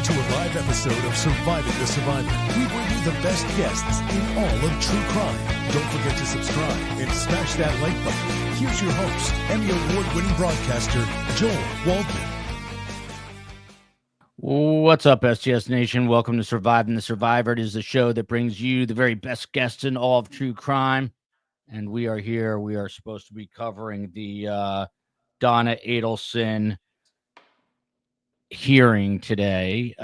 to a live episode of Surviving the Survivor. We bring you the best guests in all of true crime. Don't forget to subscribe and smash that like button. Here's your host, Emmy Award-winning broadcaster, Joel Waldman. What's up, STS Nation? Welcome to Surviving the Survivor. It is the show that brings you the very best guests in all of true crime. And we are here. We are supposed to be covering the Donna Adelson hearing today,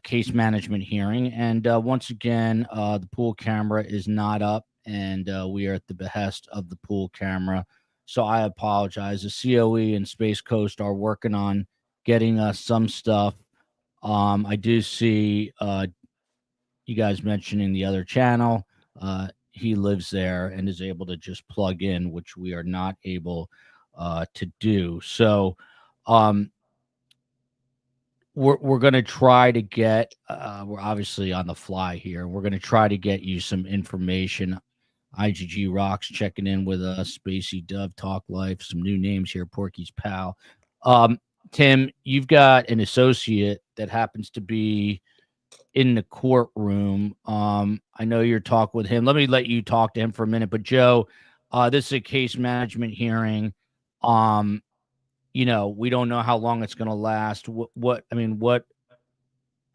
case management hearing. And once again, the pool camera is not up, and we are at the behest of the pool camera. So I apologize. The COE and Space Coast are working on getting us some stuff. I do see you guys mentioning the other channel. He lives there and is able to just plug in, which we are not able to do. So we're going to try to get, we're obviously on the fly here. We're going to try to get you some information. IGG Rocks checking in with us. Spacey Dove Talk Life. Some new names here. Porky's Pal. Tim, you've got an associate that happens to be in the courtroom. I know you're talking with him. Let me let you talk to him for a minute. But Joe, this is a case management hearing. You know, we don't know how long it's going to last.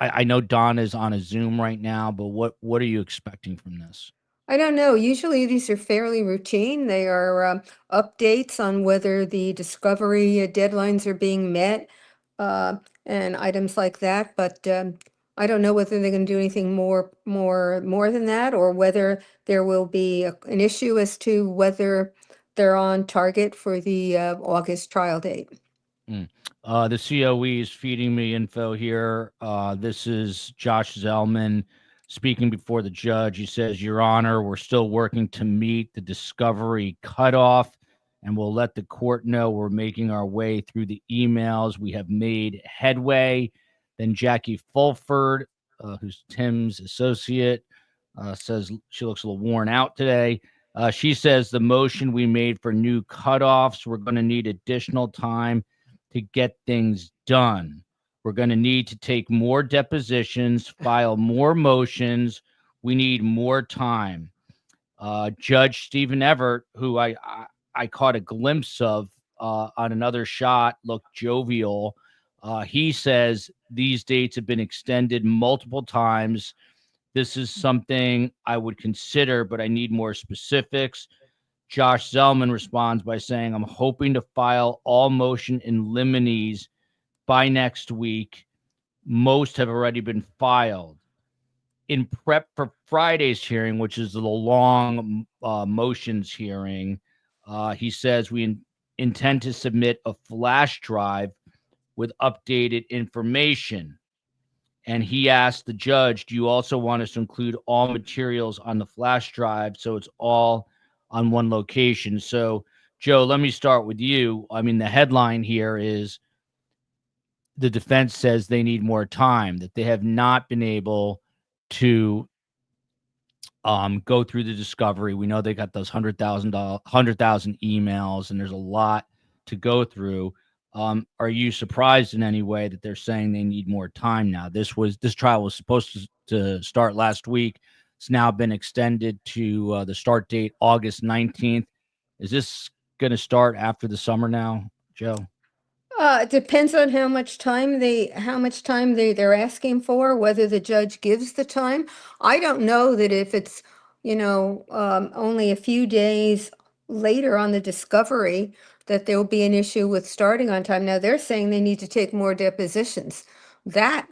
I know Donna's on a Zoom right now, but what are you expecting from this? I don't know. Usually these are fairly routine. They are updates on whether the discovery deadlines are being met and items like that. But I don't know whether they're going to do anything more than that, or whether there will be an issue as to whether they're on target for the August trial date. The COE is feeding me info here. This is Josh Zellman speaking before the judge. He says, Your Honor, we're still working to meet the discovery cutoff, and we'll let the court know we're making our way through the emails. We have made headway. Then Jackie Fulford, who's Tim's associate, says she looks a little worn out today. She says the motion we made for new cutoffs, we're going to need additional time to get things done. We're going to need to take more depositions, file more motions. We need more time. Judge Stephen Everett, who I caught a glimpse of on another shot, looked jovial. He says these dates have been extended multiple times. This is something I would consider, but I need more specifics. Josh Zellman responds by saying, I'm hoping to file all motion in limines by next week. Most have already been filed. In prep for Friday's hearing, which is the long motions hearing, he says we intend to submit a flash drive with updated information. And he asked the judge, do you also want us to include all materials on the flash drive so it's all on one location? So, Joe, let me start with you. I mean, the headline here is the defense says they need more time, that they have not been able to go through the discovery. We know they got those 100,000 emails, and there's a lot to go through. Are you surprised in any way that they're saying they need more time now? This trial was supposed to start last week. It's now been extended to the start date August 19th. Is this going to start after the summer now, Joe? It depends on how much time they're asking for, whether the judge gives the time. I don't know that if it's, only a few days later on the discovery, that there will be an issue with starting on time. Now they're saying they need to take more depositions. That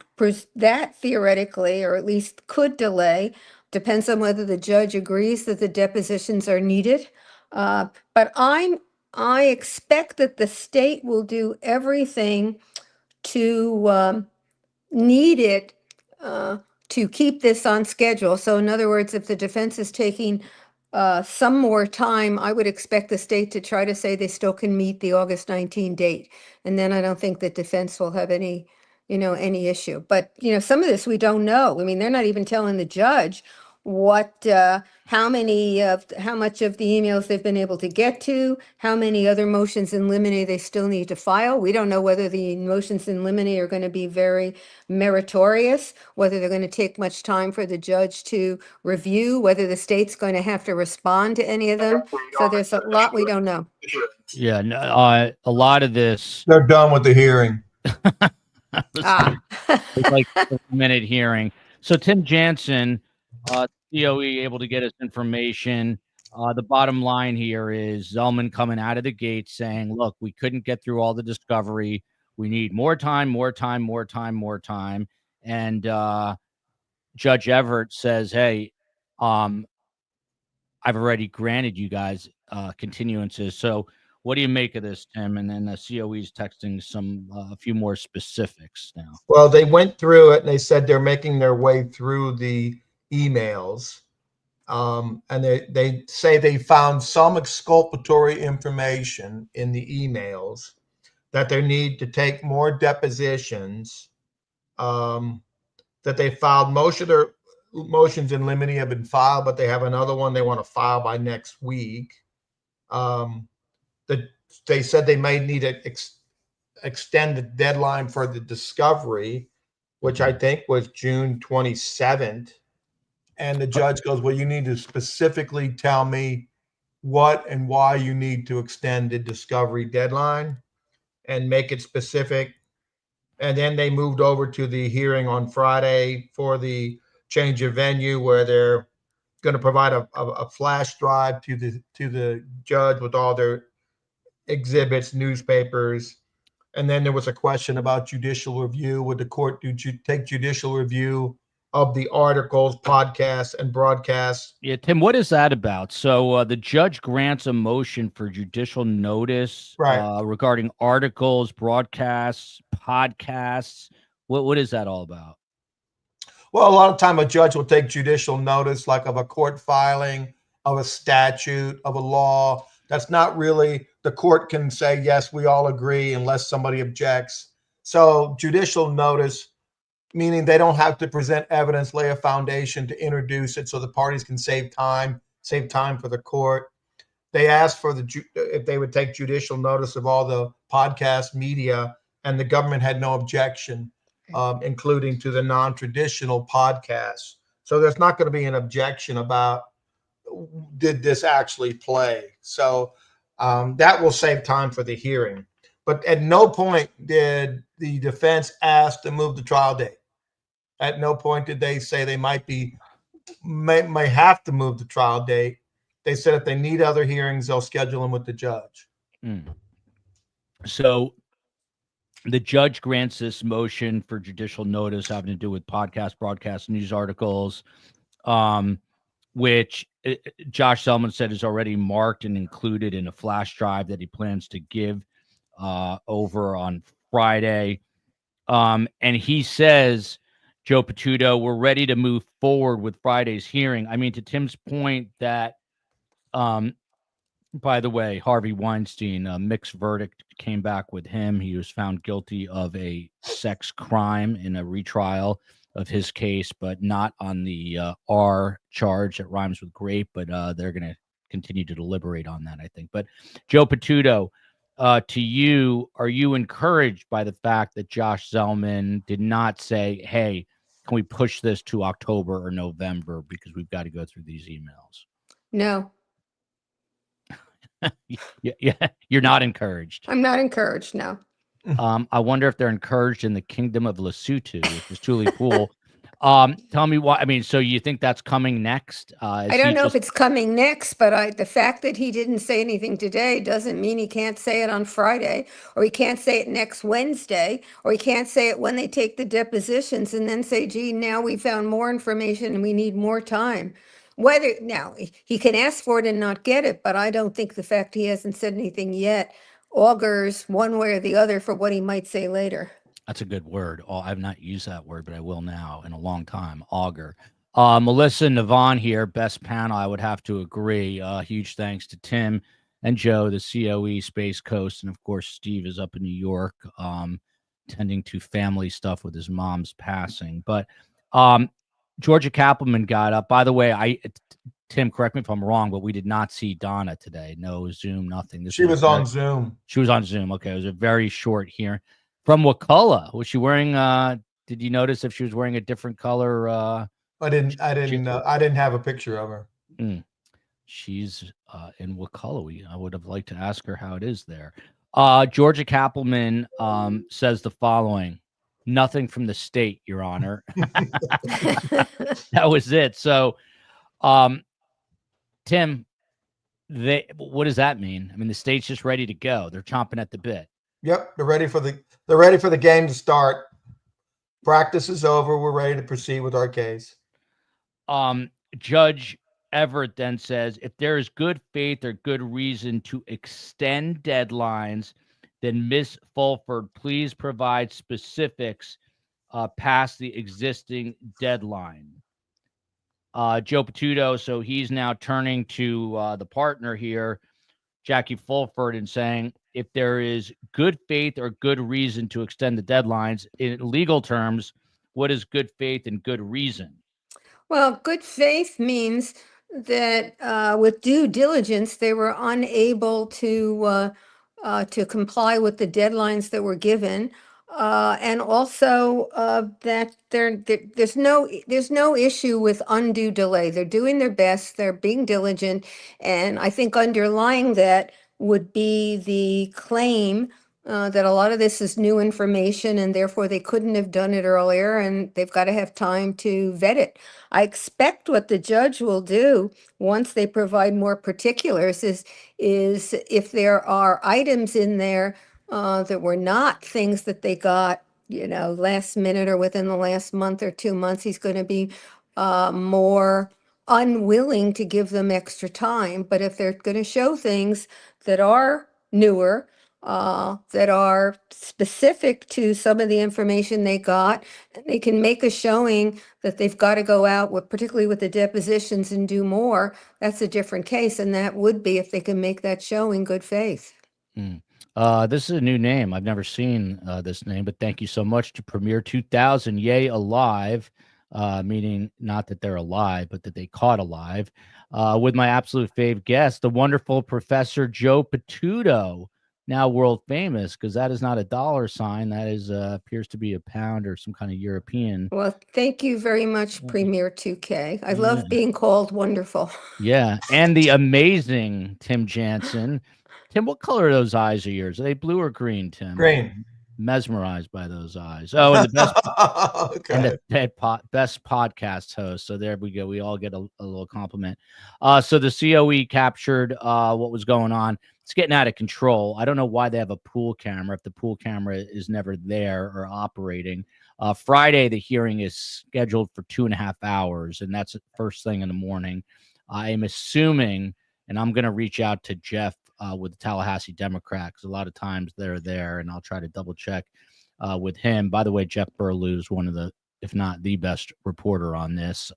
theoretically, or at least could delay, depends on whether the judge agrees that the depositions are needed. But I expect that the state will do everything to need it to keep this on schedule. So in other words, if the defense is taking some more time, I would expect the state to try to say they still can meet the August 19 date. And then I don't think that defense will have any issue. But, some of this we don't know. I mean, they're not even telling the judge how much of the emails they've been able to get to, how many other motions in limine they still need to file. We don't know whether the motions in limine are going to be very meritorious, whether they're going to take much time for the judge to review, whether the state's going to have to respond to any of them. So there's a lot we don't know. Yeah, a lot of this. They're done with the hearing. It's like a minute hearing. So Tim Jansen, COE, able to get us information. The bottom line here is Zellman coming out of the gate saying, look, we couldn't get through all the discovery. We need more time. And Judge Everett says, hey, I've already granted you guys continuances. So what do you make of this, Tim? And then the COE is texting a few more specifics now. Well, they went through it and they said they're making their way through the emails. And they say they found some exculpatory information in the emails, that they need to take more depositions, that they filed most of their motions in limine have been filed, but they have another one they want to file by next week. They said they may need to extend the deadline for the discovery, which I think was June 27th. And the judge goes, well, you need to specifically tell me what and why you need to extend the discovery deadline and make it specific. And then they moved over to the hearing on Friday for the change of venue, where they're going to provide a flash drive to the judge with all their exhibits, newspapers. And then there was a question about judicial review. Would the court take judicial review of the articles, podcasts, and broadcasts? Yeah, Tim, what is that about? So the judge grants a motion for judicial notice, right, regarding articles, broadcasts, podcasts. What is that all about? Well, a lot of time a judge will take judicial notice, like of a court filing, of a statute, of a law. That's not really, the court can say, yes, we all agree, unless somebody objects. So judicial notice, meaning they don't have to present evidence, lay a foundation to introduce it so the parties can save time for the court. They asked for if they would take judicial notice of all the podcast media, and the government had no objection, including to the non-traditional podcasts. So there's not going to be an objection about, did this actually play? So that will save time for the hearing. But at no point did the defense ask to move the trial date. At no point did they say they may have to move the trial date. They said if they need other hearings, they'll schedule them with the judge. So the judge grants this motion for judicial notice having to do with podcast, broadcast, news articles, which Josh Zellman said is already marked and included in a flash drive that he plans to give over on Friday. And he says, Joe Patuto, we're ready to move forward with Friday's hearing. I mean, to Tim's point that, by the way, Harvey Weinstein, a mixed verdict came back with him. He was found guilty of a sex crime in a retrial of his case, but not on the R charge that rhymes with grape, but they're going to continue to deliberate on that, I think. But Joe Patuto, to you, are you encouraged by the fact that Josh Zellman did not say, hey, can we push this to October or November because we've got to go through these emails? No. Yeah, you're not encouraged. I'm not encouraged, no. I wonder if they're encouraged in the kingdom of Lesotho, which is truly cool. Tell me why. I mean, so you think that's coming next? I don't know if it's coming next, but the fact that he didn't say anything today doesn't mean he can't say it on Friday, or he can't say it next Wednesday, or he can't say it when they take the depositions and then say, gee, now we found more information and we need more time. Now he can ask for it and not get it, but I don't think the fact he hasn't said anything yet augurs one way or the other for what he might say later. That's a good word. I've not used that word, but I will now in a long time. Augur. Melissa Navon here, best panel. I would have to agree. Huge thanks to Tim and Joe, the COE Space Coast, and of course Steve is up in New York, tending to family stuff with his mom's passing. But Georgia Kappelman got up. By the way, Tim, correct me if I'm wrong, but we did not see Donna today. No Zoom, nothing. She was on Zoom. She was on Zoom. Okay, it was a very short hearing. From what color was she wearing? Did you notice if she was wearing a different color? I didn't have a picture of her. She's in Wakulla. I would have liked to ask her how it is there. Georgia Kappelman says the following: nothing from the state, Your Honor. That was it. So, Tim, what does that mean? I mean, the state's just ready to go. They're chomping at the bit. Yep, they're ready for the game to start. Practice is over. We're ready to proceed with our case. Judge Everett then says, if there is good faith or good reason to extend deadlines, then Ms. Fulford, please provide specifics past the existing deadline. Joe Patuto, so he's now turning to the partner here, Jackie Fulford, and saying, if there is good faith or good reason to extend the deadlines, in legal terms, what is good faith and good reason? Well, good faith means that with due diligence, they were unable to comply with the deadlines that were given, and also that there's no issue with undue delay. They're doing their best. They're being diligent, and I think underlying that would be the claim that a lot of this is new information and therefore they couldn't have done it earlier and they've got to have time to vet it. I expect what the judge will do once they provide more particulars is if there are items in there that were not things that they got, last minute or within the last month or 2 months, he's going to be more unwilling to give them extra time. But if they're going to show things that are newer, that are specific to some of the information they got, and they can make a showing that they've got to go out with, particularly with the depositions, and do more, that's a different case. And that would be if they can make that show in good faith. This is a new name. I've never seen this name, but thank you so much to Premier 2000. Yay, alive, meaning not that they're alive, but that they caught alive. With my absolute fave guest, the wonderful Professor Joe Patuto, now world famous, because that is not a dollar sign. That is appears to be a pound or some kind of European. Well, thank you very much, Premier 2K. I love being called wonderful. Yeah, and the amazing Tim Jansen. Tim, what color are those eyes of yours? Are they blue or green, Tim? Green. Mesmerized by those eyes. Oh, and the best, okay. and the best podcast host. So there we go. We all get a little compliment. So the COE captured what was going on. It's getting out of control. I don't know why they have a pool camera if the pool camera is never there or operating. Friday, the hearing is scheduled for 2.5 hours, and that's first thing in the morning. I am assuming, and I'm going to reach out to Jeff with the Tallahassee Democrat, because a lot of times they're there, and I'll try to double check with him. By the way, Jeff Burlew is one of the, if not the best reporter on this.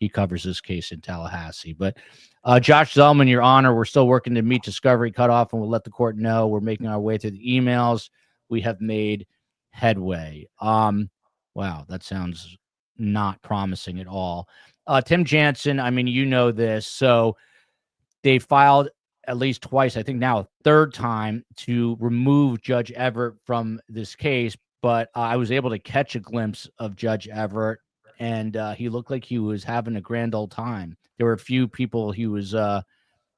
He covers this case in Tallahassee. But Josh Zellman, Your Honor, we're still working to meet discovery cutoff, and we'll let the court know. We're making our way through the emails. We have made headway. Wow, that sounds not promising at all. Tim Jansen, I mean, you know this. So they filed at least twice, I think now a third time, to remove Judge Everett from this case. But I was able to catch a glimpse of Judge Everett, and he looked like he was having a grand old time. There were a few people he was,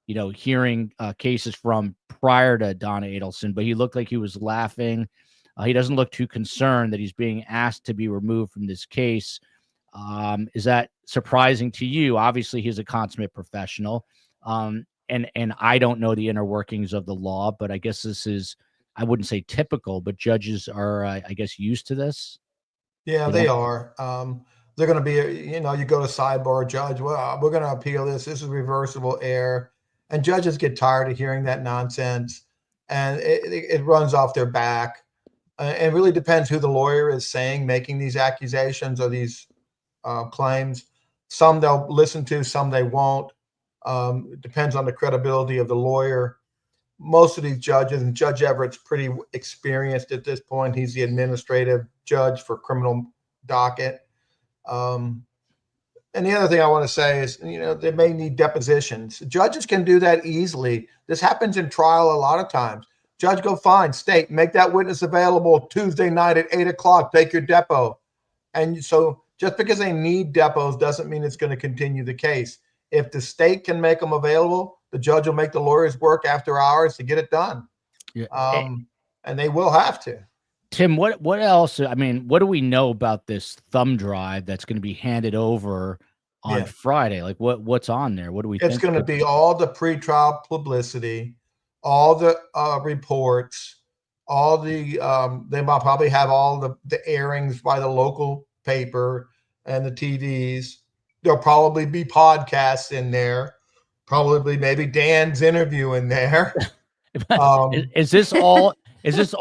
hearing cases from prior to Donna Adelson, but he looked like he was laughing. He doesn't look too concerned that he's being asked to be removed from this case. Is that surprising to you? Obviously, he's a consummate professional. And I don't know the inner workings of the law, but I guess this is, I wouldn't say typical, but judges are, I guess, used to this. Yeah, they are. They're going to be, you go to sidebar, judge, well, we're going to appeal this. This is reversible error. And judges get tired of hearing that nonsense, and it runs off their back. It really depends who the lawyer is making these accusations or these claims. Some they'll listen to, some they won't. It depends on the credibility of the lawyer. Most of these judges, and Judge Everett's pretty experienced at this point. He's the administrative judge for criminal docket. And the other thing I want to say is, they may need depositions. Judges can do that easily. This happens in trial a lot of times. Judge, go fine, state, make that witness available Tuesday night at 8 o'clock. Take your depo. And so just because they need depots doesn't mean it's going to continue the case. If the state can make them available, the judge will make the lawyers work after hours to get it done. Yeah. And they will have to. Tim, what else? I mean, what do we know about this thumb drive that's going to be handed over on Friday? Like what's on there? What do we think? It's going to be all the pretrial publicity, all the reports, all the they might probably have all the airings by the local paper and the TVs. There'll probably be podcasts in there. Probably maybe Dan's interview in there. Is this all? Is this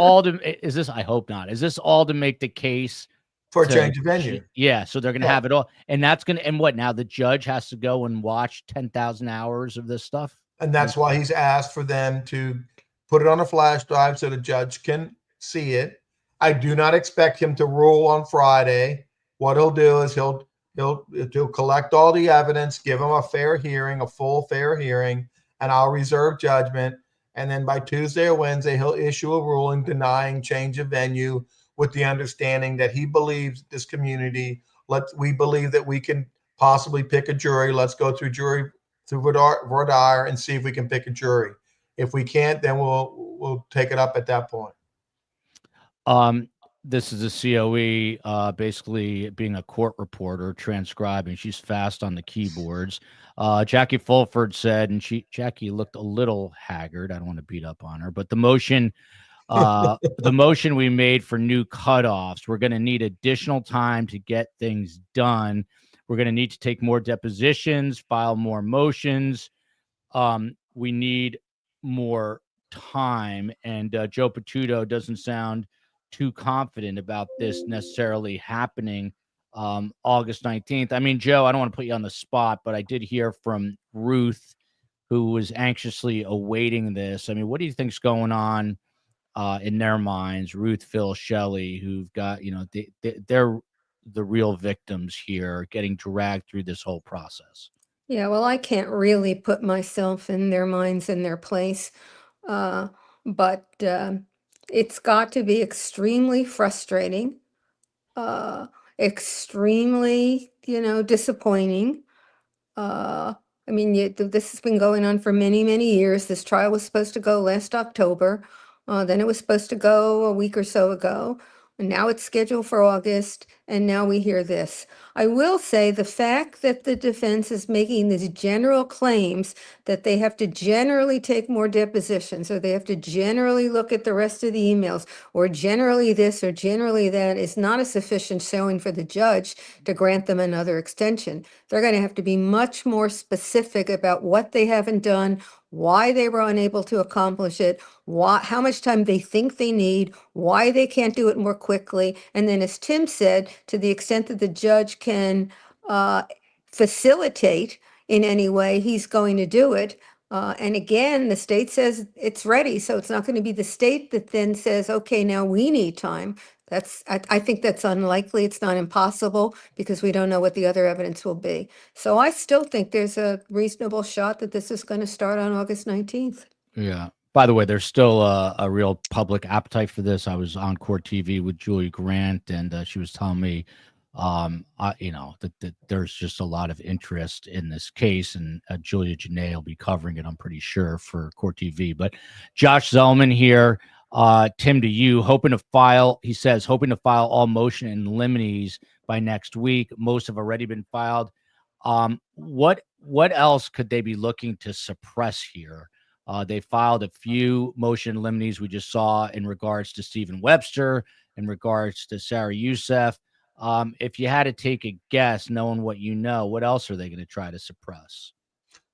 I hope not. Is this all to make the case for a change of venue? Yeah. So they're going to have it all. And that's going to, and what now? The judge has to go and watch 10,000 hours of this stuff. And that's why he's asked for them to put it on a flash drive so the judge can see it. I do not expect him to rule on Friday. What he'll do is he'll collect all the evidence, give him a fair hearing, a full fair hearing, and I'll reserve judgment. And then by Tuesday or Wednesday, he'll issue a ruling denying change of venue with the understanding that he believes this community, we believe that we can possibly pick a jury. Let's go through voir dire and see if we can pick a jury. If we can't, then we'll take it up at that point. This is a COE, basically being a court reporter, transcribing. She's fast on the keyboards. Jackie Fulford said, and Jackie looked a little haggard. I don't want to beat up on her, but the motion we made for new cutoffs, we're going to need additional time to get things done. We're going to need to take more depositions, file more motions. We need more time. And Joe Patuto doesn't sound too confident about this necessarily happening August 19th. I mean, Joe, I don't want to put you on the spot, but I did hear from Ruth, who was anxiously awaiting this. I mean, what do you think's going on in their minds? Ruth, Phil, Shelley, who've got, they're the real victims here, getting dragged through this whole process. Yeah, well, I can't really put myself in their minds, in their place, but it's got to be extremely frustrating, extremely, disappointing. I mean, this has been going on for many, many years. This trial was supposed to go last October. Then it was supposed to go a week or so ago. And now it's scheduled for August. And now we hear this. I will say the fact that the defense is making these general claims that they have to generally take more depositions, or they have to generally look at the rest of the emails, or generally this or generally that, is not a sufficient showing for the judge to grant them another extension. They're going to have to be much more specific about what they haven't done, why they were unable to accomplish it, how much time they think they need, why they can't do it more quickly. And then, as Tim said, to the extent that the judge can facilitate in any way, he's going to do it. And again, the state says it's ready. So it's not going to be the state that then says, okay, now we need time. I think that's unlikely. It's not impossible, because we don't know what the other evidence will be. So I still think there's a reasonable shot that this is going to start on August 19th. Yeah. By the way, there's still a real public appetite for this. I was on Court TV with Julie Grant, and she was telling me, that there's just a lot of interest in this case, and Julia Janae will be covering it, I'm pretty sure, for Court TV. But Josh Zellman here. Tim, to you, hoping to file all motion in limines by next week. Most have already been filed. What else could they be looking to suppress here? They filed a few motion in limines we just saw in regards to Stephen Webster, in regards to Sarah Youssef. If you had to take a guess, knowing what you know, what else are they going to try to suppress?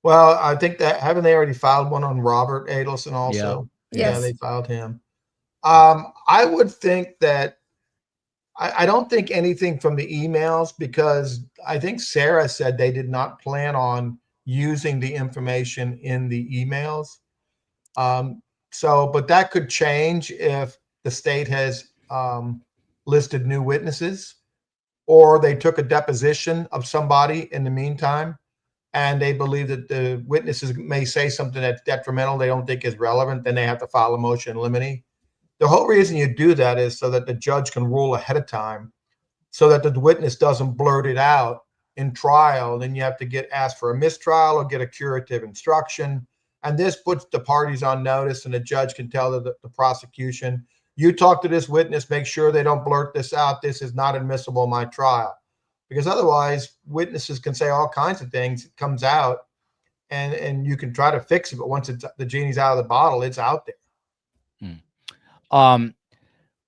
Well, I think that, haven't they already filed one on Robert Adelson also? Yeah. Yes. They filed him. I would think that I don't think anything from the emails, because I think Sarah said they did not plan on using the information in the emails. But that could change if the state has listed new witnesses. or they took a deposition of somebody in the meantime, and they believe that the witnesses may say something that's detrimental they don't think is relevant, then they have to file a motion in limine. The whole reason you do that is so that the judge can rule ahead of time, so that the witness doesn't blurt it out in trial. Then you have to asked for a mistrial or get a curative instruction. And this puts the parties on notice, and the judge can tell the prosecution, you talk to this witness, make sure they don't blurt this out. This is not admissible in my trial. Because otherwise, witnesses can say all kinds of things. It comes out, and you can try to fix it, but once the genie's out of the bottle, it's out there.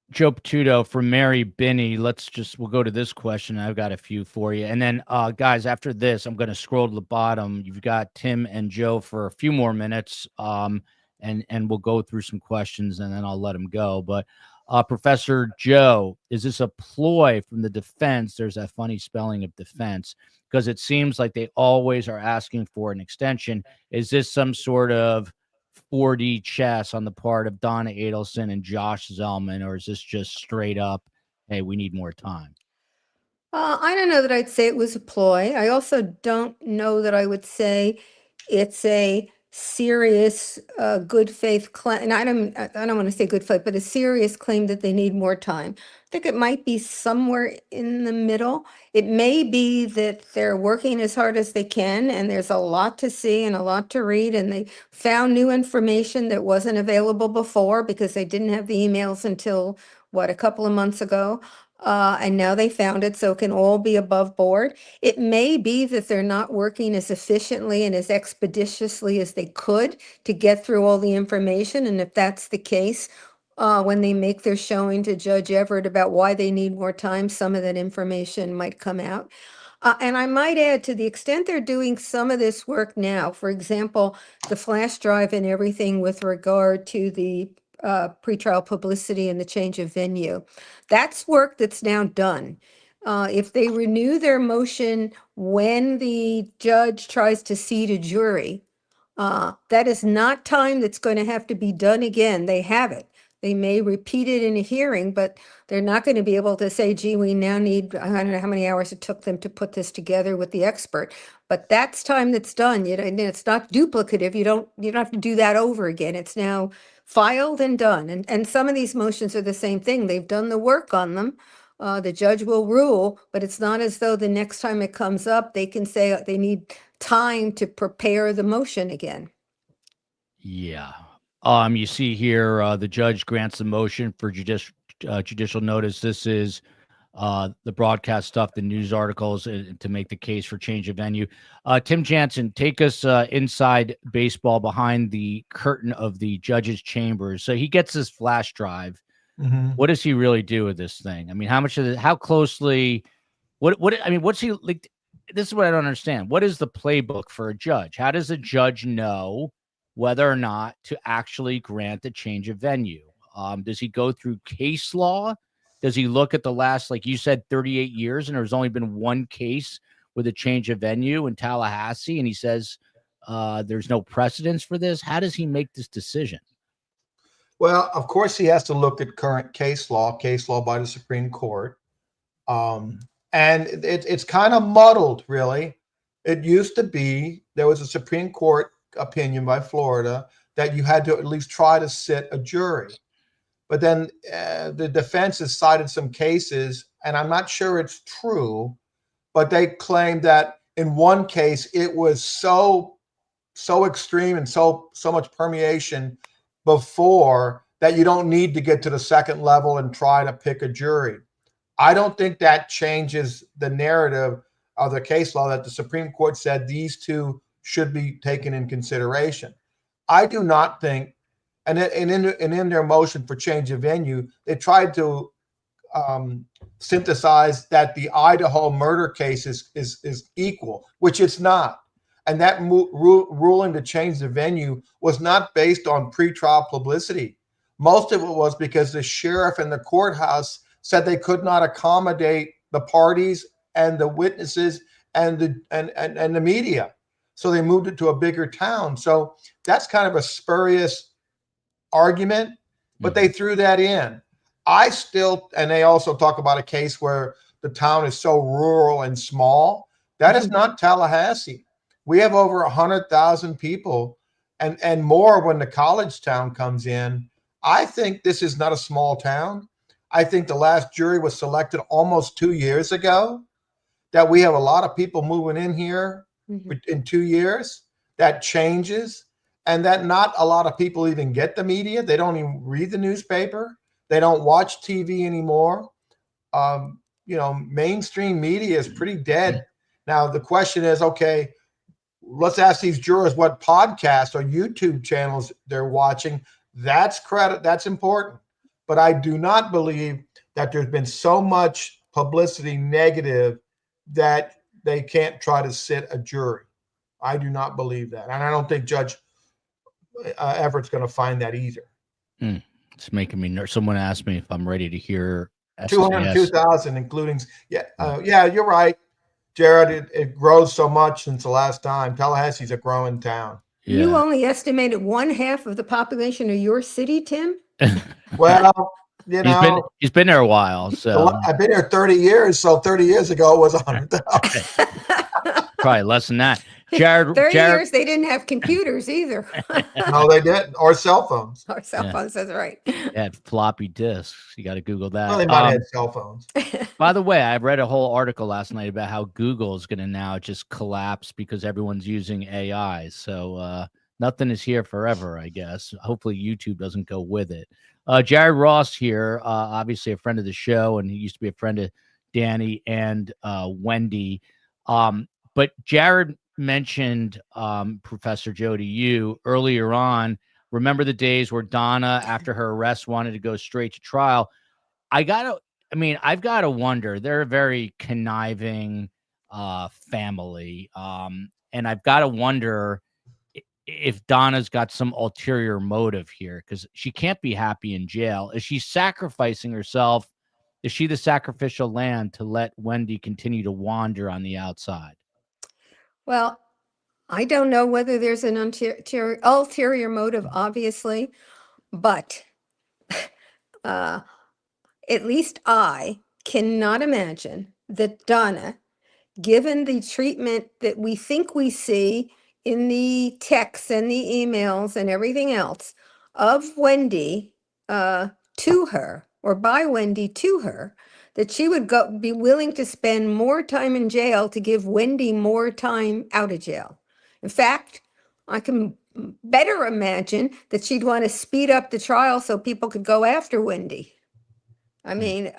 Joe Patuto from Mary Binney. We'll go to this question. I've got a few for you. And then, guys, after this, I'm going to scroll to the bottom. You've got Tim and Joe for a few more minutes, and we'll go through some questions, and then I'll let them go. But Professor Joe, is this a ploy from the defense? There's that funny spelling of defense, because it seems like they always are asking for an extension. Is this some sort of 4D chess on the part of Donna Adelson and Josh Zellman, or is this just straight up, hey, we need more time? I don't know that I'd say it was a ploy. I also don't know that I would say it's a serious good faith claim. And I don't want to say good faith, but a serious claim that they need more time. I think it might be somewhere in the middle. It may be that they're working as hard as they can, and there's a lot to see and a lot to read, and they found new information that wasn't available before because they didn't have the emails until, a couple of months ago. And now they found it, so it can all be above board. It may be that they're not working as efficiently and as expeditiously as they could to get through all the information. And if that's the case, when they make their showing to Judge Everett about why they need more time, some of that information might come out. And I might add, to the extent they're doing some of this work now, for example, the flash drive and everything with regard to the pretrial publicity and the change of venue, that's work that's now done. If they renew their motion when the judge tries to seat a jury, that is not time that's going to have to be done again. They have it. They may repeat it in a hearing, but they're not going to be able to say, gee, we now need, I don't know how many hours it took them to put this together with the expert, but that's time that's done. And it's not duplicative. You don't have to do that over again. It's now filed and done. And some of these motions are the same thing. They've done the work on them. The judge will rule, but it's not as though the next time it comes up, they can say they need time to prepare the motion again. Yeah. You see here, the judge grants the motion for judicial notice. This is the broadcast stuff, the news articles, to make the case for change of venue. Tim Jansen, take us inside baseball, behind the curtain of the judge's chambers. So he gets this flash drive. Mm-hmm. What does he really do with this thing? I mean, how much of it, how closely, what's he like? This is what I don't understand. What is the playbook for a judge? How does a judge know whether or not to actually grant a change of venue? Does he go through case law? Does he look at the last, like you said, 38 years, and there's only been one case with a change of venue in Tallahassee, and he says there's no precedence for this? How does he make this decision? Well, of course, he has to look at current case law by the Supreme Court. And it's kind of muddled, really. It used to be, there was a Supreme Court opinion by Florida that you had to at least try to sit a jury. But then the defense has cited some cases, and I'm not sure it's true, but they claimed that in one case it was so extreme and so much permeation before that you don't need to get to the second level and try to pick a jury. I don't think that changes the narrative of the case law that the Supreme Court said these two should be taken in consideration. I do not think, and in their motion for change of venue, they tried to synthesize that the Idaho murder case is equal, which it's not. And that ruling to change the venue was not based on pretrial publicity. Most of it was because the sheriff and the courthouse said they could not accommodate the parties and the witnesses and the media. So they moved it to a bigger town. So that's kind of a spurious argument, but they threw that in. And they also talk about a case where the town is so rural and small. That is not Tallahassee. We have over 100,000 people and more when the college town comes in. I think this is not a small town. I think the last jury was selected almost 2 years ago, that we have a lot of people moving in here in 2 years. That changes, and that not a lot of people even get the media. They don't even read the newspaper. They don't watch TV anymore. Mainstream media is pretty dead. Now, the question is, okay, let's ask these jurors what podcasts or YouTube channels they're watching. That's important. But I do not believe that there's been so much publicity negative that they can't try to sit a jury. I do not believe that. And I don't think Judge Everett's going to find that either. It's making me nervous. Someone asked me if I'm ready to hear 202,000, including, you're right, Jared. It grows so much since the last time. Tallahassee's a growing town. Yeah. You only estimated 1/2 of the population of your city, Tim? Well, he's been there a while. So I've been here 30 years. So 30 years ago it was 100,000. Probably less than that. Jared, 30 years, they didn't have computers either. No, they didn't. Or cell phones. Or cell phones, that's right. They had floppy disks. You got to Google that. Well, they might have had cell phones. By the way, I read a whole article last night about how Google is going to now just collapse because everyone's using AI. So nothing is here forever, I guess. Hopefully YouTube doesn't go with it. Jared Ross here, obviously a friend of the show, and he used to be a friend of Danny and Wendi. But Jared mentioned, Professor Joe, to you earlier on. Remember the days where Donna, after her arrest, wanted to go straight to trial? I've got to wonder. They're a very conniving family, and I've got to wonder if Donna's got some ulterior motive here, because she can't be happy in jail. Is she sacrificing herself? Is she the sacrificial lamb to let Wendi continue to wander on the outside? Well, I don't know whether there's an ulterior motive, obviously, but at least I cannot imagine that Donna, given the treatment that we think we see in the texts and the emails and everything else of Wendi to her, or by Wendi to her, that she would be willing to spend more time in jail to give Wendi more time out of jail. In fact, I can better imagine that she'd want to speed up the trial so people could go after Wendi. I mean,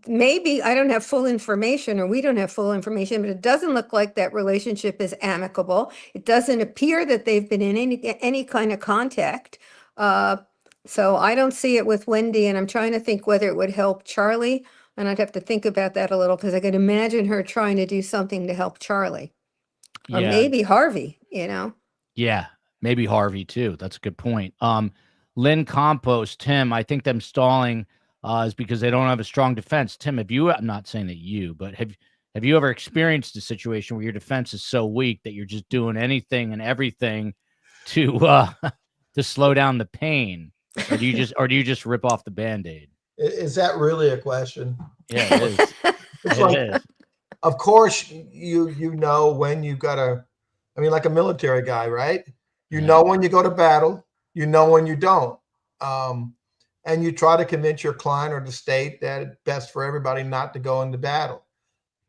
maybe I don't have full information, or we don't have full information, but it doesn't look like that relationship is amicable. It doesn't appear that they've been in any kind of contact. So I don't see it with Wendi, and I'm trying to think whether it would help Charlie. And I'd have to think about that a little, because I could imagine her trying to do something to help Charlie. Or maybe Harvey, Yeah, maybe Harvey too. That's a good point. Lynn Compost, Tim, I think them stalling is because they don't have a strong defense. Tim, I'm not saying that you, but have you ever experienced a situation where your defense is so weak that you're just doing anything and everything to slow down the pain? Or do you just rip off the Band-Aid? Is that really a question? Yeah, it is. It is. Of course, you know when you gotta, like a military guy, right? You know when you go to battle, you know when you don't. And you try to convince your client or the state that it's best for everybody not to go into battle.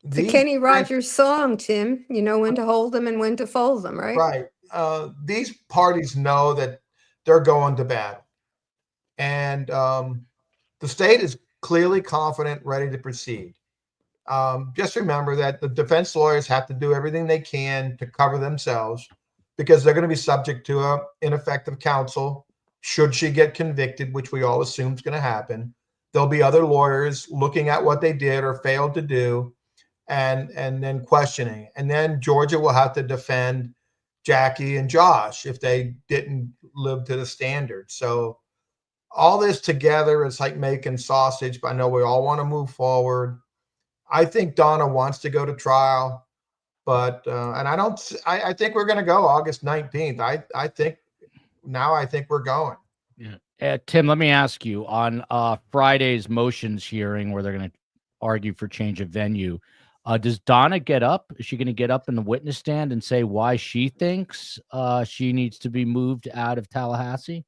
It's a Kenny Rogers song, Tim. You know when to hold them and when to fold them, right? Right. These parties know that they're going to battle. And the state is clearly confident, ready to proceed. Just remember that the defense lawyers have to do everything they can to cover themselves, because they're going to be subject to an ineffective counsel should she get convicted, which we all assume is going to happen. There'll be other lawyers looking at what they did or failed to do, and then questioning. And then Georgia will have to defend Jackie and Josh if they didn't live to the standard. So all this together is like making sausage, but I know we all want to move forward. I think Donna wants to go to trial, but I think we're going to go August 19th. I think we're going. Yeah. Tim, let me ask you, on Friday's motions hearing, where they're going to argue for change of venue. Does Donna get up? Is she going to get up in the witness stand and say why she thinks she needs to be moved out of Tallahassee?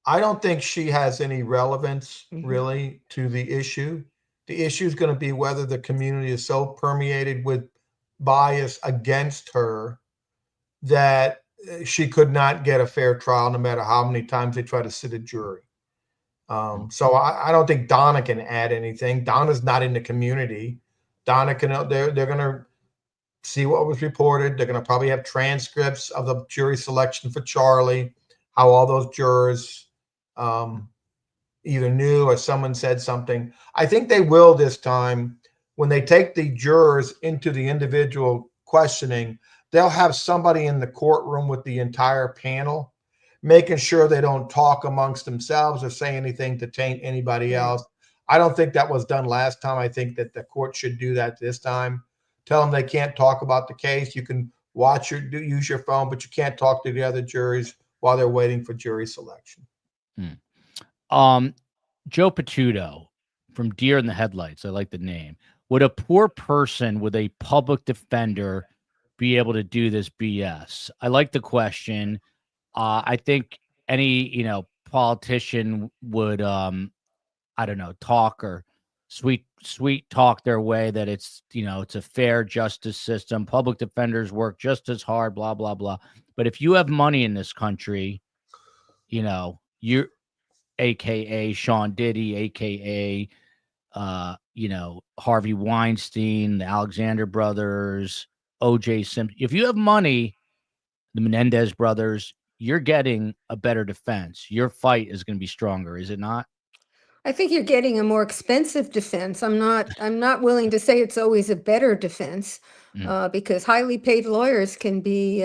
I don't think she has any relevance really to the issue. The issue is going to be whether the community is so permeated with bias against her that she could not get a fair trial no matter how many times they try to sit a jury. So I don't think Donna can add anything. Donna's not in the community. Donna can, they're going to see what was reported. They're going to probably have transcripts of the jury selection for Charlie, how all those jurors either knew or someone said something. I think they will this time. When they take the jurors into the individual questioning, they'll have somebody in the courtroom with the entire panel, making sure they don't talk amongst themselves or say anything to taint anybody else. I don't think that was done last time. I think that the court should do that this time. Tell them they can't talk about the case. You can watch use your phone, but you can't talk to the other juries while they're waiting for jury selection. Joe Patuto from Deer in the Headlights. I like the name. Would a poor person with a public defender be able to do this BS? I like the question. I think any, politician would, I don't know, talk or sweet talk their way that it's, it's a fair justice system. Public defenders work just as hard, blah, blah, blah. But if you have money in this country, you're AKA Sean Diddy, AKA, Harvey Weinstein, the Alexander brothers, OJ Simpson. If you have money, the Menendez brothers, you're getting a better defense. Your fight is going to be stronger, is it not? I think you're getting a more expensive defense. I'm not willing to say it's always a better defense, because highly paid lawyers can be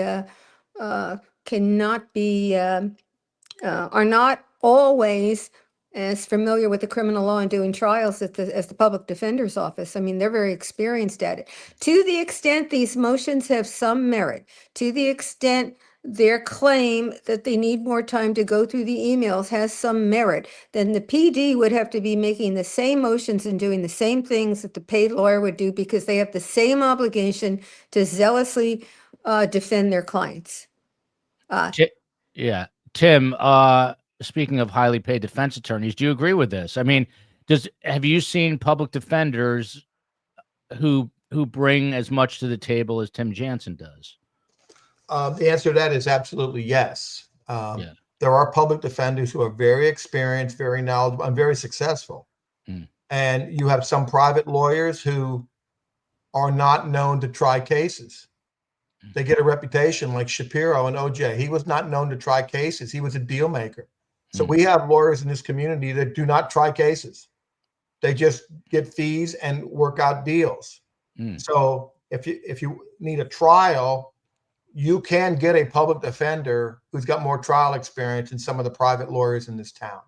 cannot be are not always as familiar with the criminal law and doing trials as the public defender's office. I mean, they're very experienced at it. To the extent these motions have some merit, to the extent their claim that they need more time to go through the emails has some merit, then the PD would have to be making the same motions and doing the same things that the paid lawyer would do, because they have the same obligation to zealously defend their clients. Yeah. Tim, speaking of highly paid defense attorneys, do you agree with this? I mean, have you seen public defenders who bring as much to the table as Tim Jansen does? The answer to that is absolutely yes. There are public defenders who are very experienced, very knowledgeable, and very successful. And you have some private lawyers who are not known to try cases. They get a reputation like Shapiro and OJ. He was not known to try cases. He was a deal maker. So we have lawyers in this community that do not try cases. They just get fees and work out deals. So if you need a trial, you can get a public defender who's got more trial experience than some of the private lawyers in this town.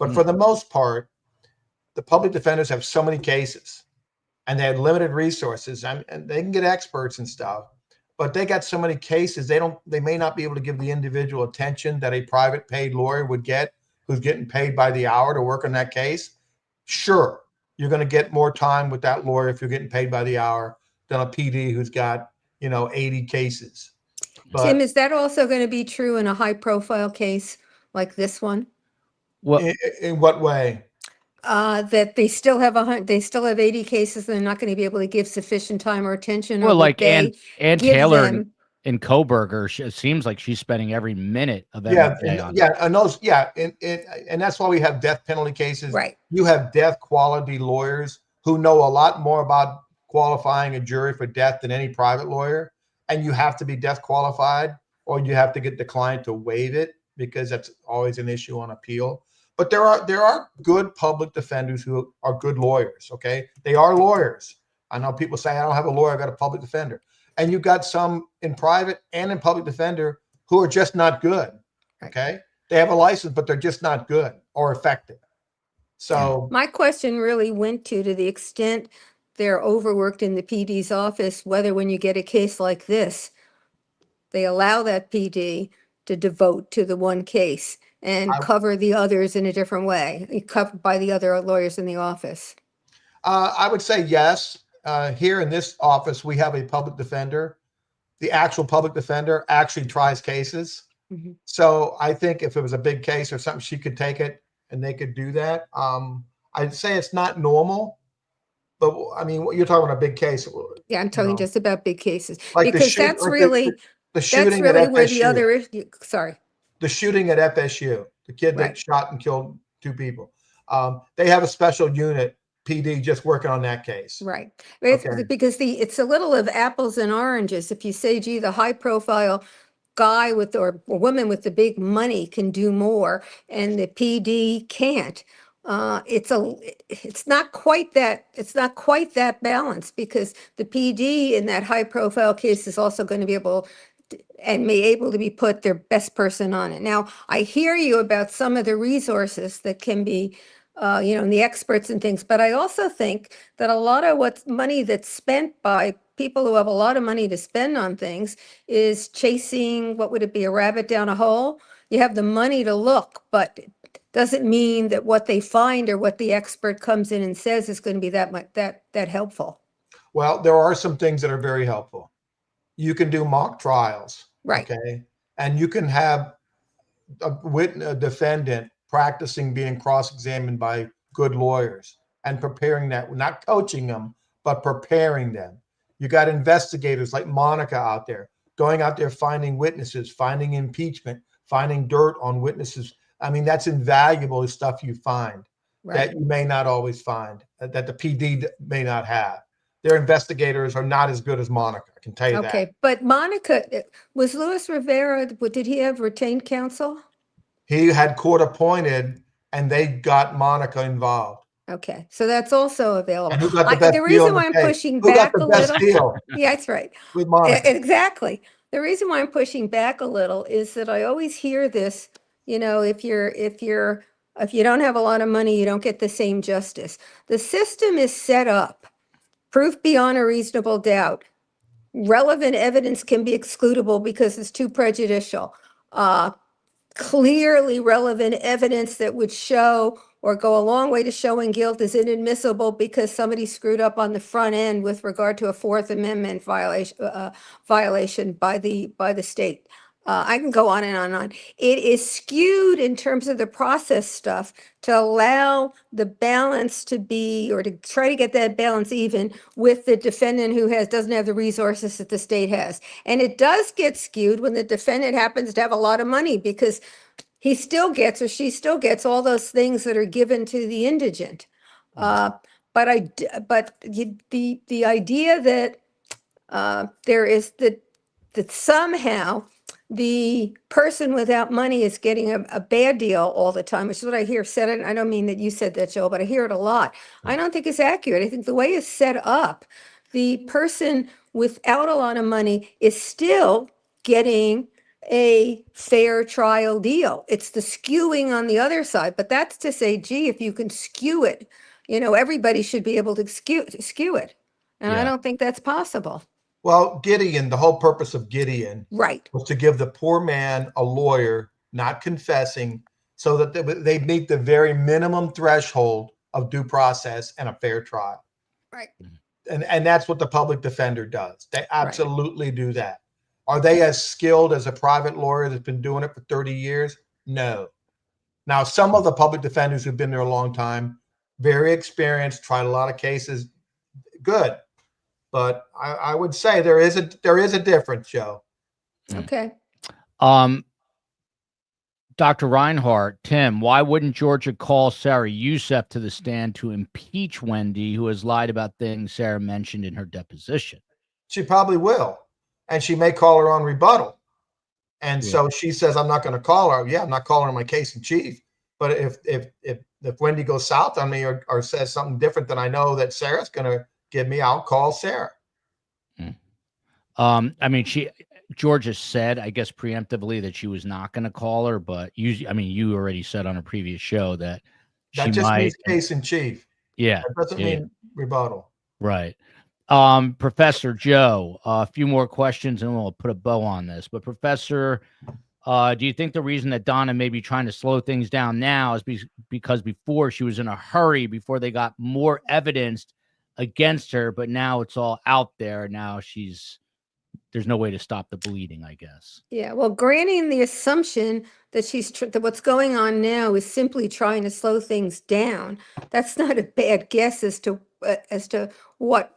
But for the most part, the public defenders have so many cases and they have limited resources, and they can get experts and stuff, but they got so many cases, they may not be able to give the individual attention that a private paid lawyer would get, who's getting paid by the hour to work on that case. Sure, you're going to get more time with that lawyer if you're getting paid by the hour than a PD who's got 80 cases. But Tim, is that also going to be true in a high profile case like this one? Well, in what way? That they still have 80 cases, and they're not going to be able to give sufficient time or attention. well, or like Ann Taylor in Coburger, it seems like she's spending every minute of every day on it. And those, and that's why we have death penalty cases. Right. You have death quality lawyers who know a lot more about qualifying a jury for death than any private lawyer, and you have to be death qualified, or you have to get the client to waive it, because that's always an issue on appeal. But there are good public defenders who are good lawyers. Okay, they are lawyers. I know people say, I don't have a lawyer, I got a public defender. And you've got some in private and in public defender who are just not good. Okay, they have a license, but they're just not good or effective. So my question really went to the extent they're overworked in the PD's office, whether when you get a case like this, they allow that PD to devote to the one case and cover the others in a different way, covered by the other lawyers in the office. I would say yes. Here in this office, we have a public defender. The actual public defender actually tries cases. Mhm. So I think if it was a big case or something, she could take it and they could do that. I'd say it's not normal, but I mean, you're talking about a big case. Yeah, I'm You talking know, just about big cases like because that's really the that's shooting at really where the FSU, other issue. Sorry, the shooting at FSU, the kid that right. shot and killed 2 people. They have a special unit, PD, just working on that case. Right. Okay. Because it's a little of apples and oranges. If you say, gee, the high profile guy with or woman with the big money can do more and the PD can't, it's not quite that balanced because the PD in that high profile case is also going to be able and be able to be put their best person on it. Now, I hear you about some of the resources that can be, and the experts and things, but I also think that a lot of what's money that's spent by people who have a lot of money to spend on things is chasing, what would it be, a rabbit down a hole? You have the money to look, but it doesn't mean that what they find or what the expert comes in and says is going to be that helpful. Well, there are some things that are very helpful. You can do mock trials. Right. Okay. And you can have a defendant practicing being cross-examined by good lawyers and preparing that, not coaching them, but preparing them. You got investigators like Monica out there, going out there, finding witnesses, finding impeachment, finding dirt on witnesses. I mean, that's invaluable stuff you find Right. that you may not always find, that the PD may not have. Their investigators are not as good as Monica, I can tell you that. Okay, but Monica, was Luis Rivera, did he have retained counsel? He had court appointed and they got Monica involved. Okay, so that's also available. And who got the best The deal reason in the why I'm case? pushing Who got back the a best little. deal? Yeah, that's right. With Monica. Exactly. The reason why I'm pushing back a little is that I always hear this, if you don't have a lot of money, you don't get the same justice. The system is set up, proof beyond a reasonable doubt. Relevant evidence can be excludable because it's too prejudicial. Clearly relevant evidence that would show or go a long way to showing guilt is inadmissible because somebody screwed up on the front end with regard to a Fourth Amendment violation by the state. I can go on and on and on. It is skewed in terms of the process stuff to allow the balance to be, or to try to get that balance even with the defendant who doesn't have the resources that the state has. And it does get skewed when the defendant happens to have a lot of money because he still gets or she still gets all those things that are given to the indigent. But the idea that there is that somehow the person without money is getting a bad deal all the time, which is what I hear said. I don't mean that you said that, Joe, but I hear it a lot. I don't think it's accurate. I think the way it's set up, the person without a lot of money is still getting a fair trial deal. It's the skewing on the other side, but that's to say, gee, if you can skew it, everybody should be able to skew it. And I don't think that's possible. Well, Gideon, the whole purpose of Gideon Right. was to give the poor man a lawyer, not confessing, so that they meet the very minimum threshold of due process and a fair trial. Right. And that's what the public defender does. They absolutely do that. Are they as skilled as a private lawyer that's been doing it for 30 years? No. Now, some of the public defenders who've been there a long time, very experienced, tried a lot of cases, good. But I would say there is a difference, Joe. Okay. Dr. Reinhardt, Tim, why wouldn't Georgia call Sarah Youssef to the stand to impeach Wendi, who has lied about things Sarah mentioned in her deposition? She probably will. And she may call her on rebuttal. And so she says, I'm not going to call her. Yeah, I'm not calling her my case in chief. But if Wendi goes south on me or says something different than I know that Sarah's going to give me, I'll call Sarah. I mean, Georgia said, I guess preemptively, that she was not going to call her, but you already said on a previous show that that just means case in chief. Yeah. That doesn't mean rebuttal. Right. Professor Joe, a few more questions and we'll put a bow on this. But Professor, Do you think the reason that Donna may be trying to slow things down now is because before she was in a hurry before they got more evidence against her, but now it's all out there. Now there's no way to stop the bleeding, I guess. Yeah, well, granting the assumption that that what's going on now is simply trying to slow things down, that's not a bad guess as to what,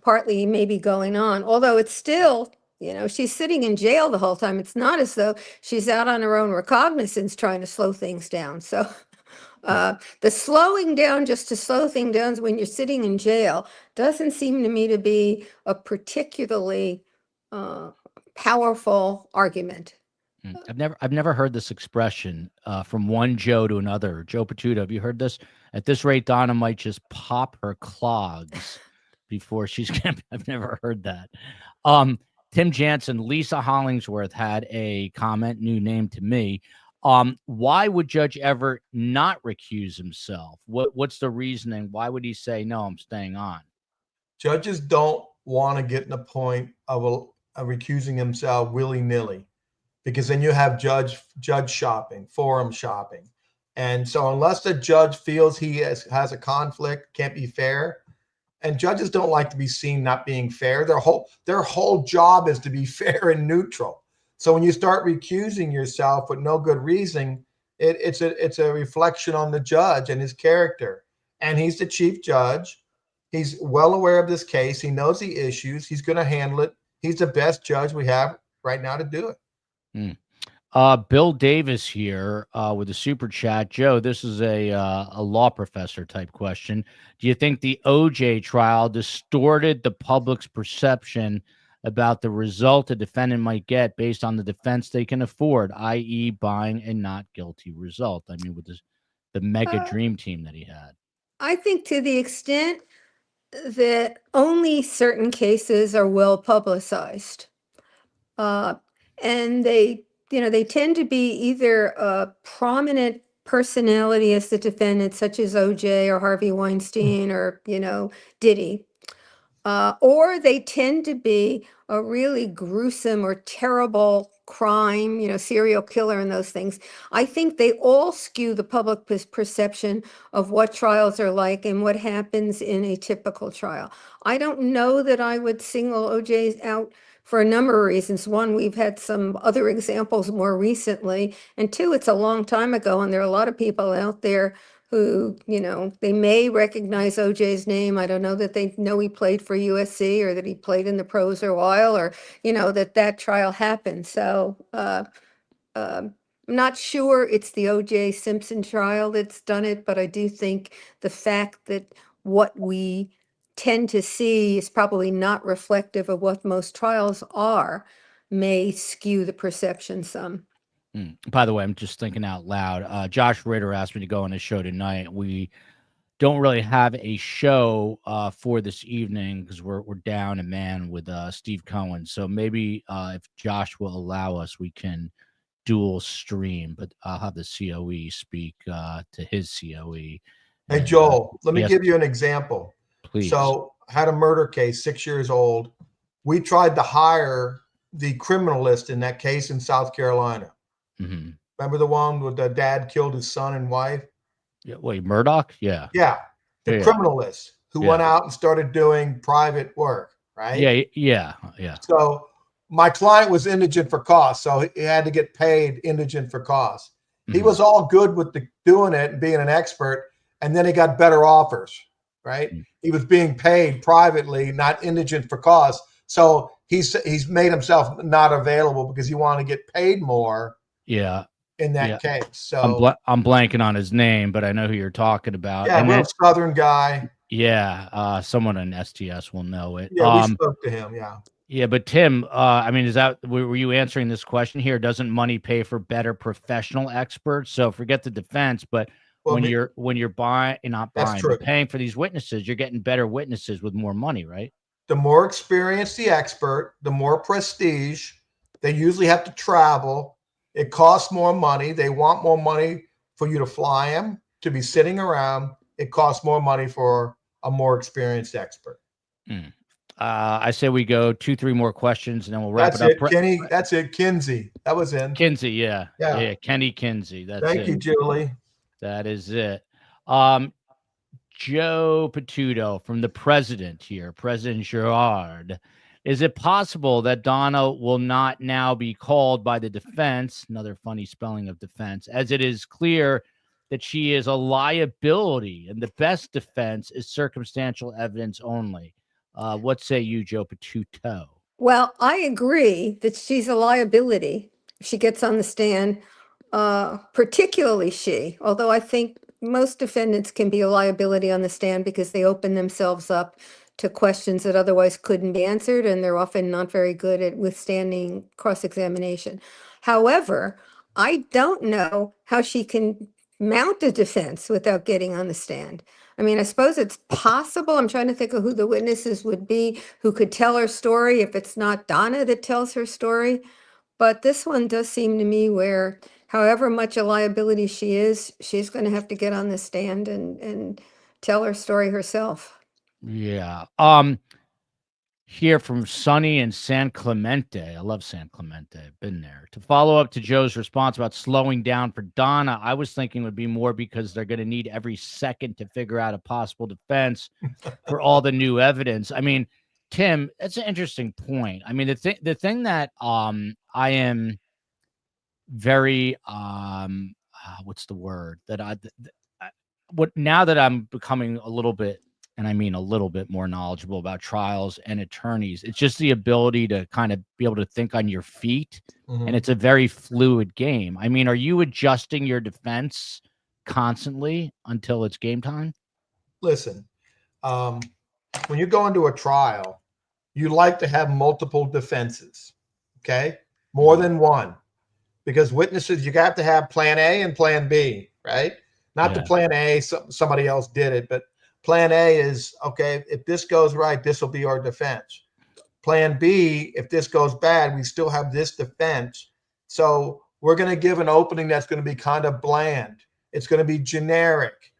partly may be going on. Although it's still, she's sitting in jail the whole time. It's not as though she's out on her own recognizance trying to slow things down. So the slowing down just to slow things down when you're sitting in jail doesn't seem to me to be a particularly powerful argument. I've never heard this expression from one Joe to another. Joe Patuto, have you heard this? At this rate, Donna might just pop her clogs before she's gonna. I've never heard that. Tim Jansen, Lisa Hollingsworth had a comment, new name to me. Why would Judge Everett not recuse himself? What's the reasoning? Why would he say no? I'm staying on. Judges don't want to get in a point of recusing himself willy-nilly, because then you have judge shopping, forum shopping. And so unless the judge feels he has a conflict, can't be fair, and judges don't like to be seen not being fair. Their whole job is to be fair and neutral. So when you start recusing yourself with no good reason, it's a reflection on the judge and his character. And he's the chief judge. He's well aware of this case. He knows the issues. He's going to handle it. He's the best judge we have right now to do it. Bill Davis here with a super chat. Joe, this is a law professor type question. Do you think the OJ trial distorted the public's perception about the result a defendant might get based on the defense they can afford, i.e. buying a not guilty result? I mean, with the mega dream team that he had. I think to the extent that only certain cases are well publicized, and they tend to be either a prominent personality as the defendant, such as OJ or Harvey Weinstein or, Diddy, or they tend to be a really gruesome or terrible crime, serial killer and those things. I think they all skew the public perception of what trials are like and what happens in a typical trial. I don't know that I would single OJ out for a number of reasons. One, we've had some other examples more recently, and two, it's a long time ago, and there are a lot of people out there who, they may recognize OJ's name. I don't know that they know he played for USC or that he played in the pros a while, or, that trial happened. So I'm not sure it's the OJ Simpson trial that's done it, but I do think the fact that what we tend to see is probably not reflective of what most trials are may skew the perception some. By the way, I'm just thinking out loud. Josh Ritter asked me to go on his show tonight. We don't really have a show for this evening because we're down a man with Steve Cohen. So maybe if Josh will allow us, we can dual stream. But I'll have the COE speak to his COE. Hey, Joel, let me give you an example. Please. So I had a murder case, 6 years old. We tried to hire the criminalist in that case in South Carolina. Mm-hmm. Remember the one with the dad killed his son and wife? Yeah, wait, Murdoch? Yeah. Yeah. The criminalist who went out and started doing private work, right? Yeah. So my client was indigent for cost, so he had to get paid indigent for cost. Mm-hmm. He was all good with doing it and being an expert, and then he got better offers, right? Mm-hmm. He was being paid privately, not indigent for cost. So he's made himself not available because he wanted to get paid more. Yeah. In that case. So I'm blanking on his name, but I know who you're talking about. Yeah, real Southern guy. Yeah. Someone in STS will know it. Yeah, we spoke to him. Yeah. Yeah, but Tim, I mean, were you answering this question here? Doesn't money pay for better professional experts? So forget the defense, but when you're paying for these witnesses, you're getting better witnesses with more money, right? The more experienced the expert, the more prestige. They usually have to travel. It costs more money. They want more money for you to fly them, to be sitting around. It costs more money for a more experienced expert. I say we go 2-3 more questions and then we'll wrap That's it up. it, Kenny. That's it, Kinsey. That was in. Kinsey, yeah. Yeah. Kenny Kinsey. That's Thank it. you, Julie. That is it. Joe Patudo from the president here, President Gerard. Is it possible that Donna will not now be called by the defense, another funny spelling of defense, as it is clear that she is a liability and the best defense is circumstantial evidence only? What say you, Joe Patuto? Well, I agree that she's a liability if she gets on the stand, particularly she, although I think most defendants can be a liability on the stand because they open themselves up to questions that otherwise couldn't be answered, and they're often not very good at withstanding cross-examination. However, I don't know how she can mount a defense without getting on the stand. I mean, I suppose it's possible. I'm trying to think of who the witnesses would be who could tell her story if it's not Donna that tells her story. But this one does seem to me where, however much a liability she is, she's going to have to get on the stand and tell her story herself. Yeah. Here from Sunny and San Clemente. I love San Clemente. I've been there. To follow up to Joe's response about slowing down for Donna, I was thinking would be more because they're going to need every second to figure out a possible defense for all the new evidence. I mean, Tim, that's an interesting point. I mean, the thing that I am very what's the word that what now that I'm becoming a little bit, and I mean a little bit more knowledgeable about trials and attorneys, it's just the ability to kind of be able to think on your feet. And it's a very fluid game. I mean, are you adjusting your defense constantly until it's game time? Listen, when you go into a trial, you like to have multiple defenses, okay? More than one, because witnesses, you got to have plan A and plan B, right? Not the plan A, somebody else did it, but plan A is, okay, if this goes right, this will be our defense. Plan B, if this goes bad, we still have this defense. So we're going to give an opening that's going to be kind of bland. It's going to be generic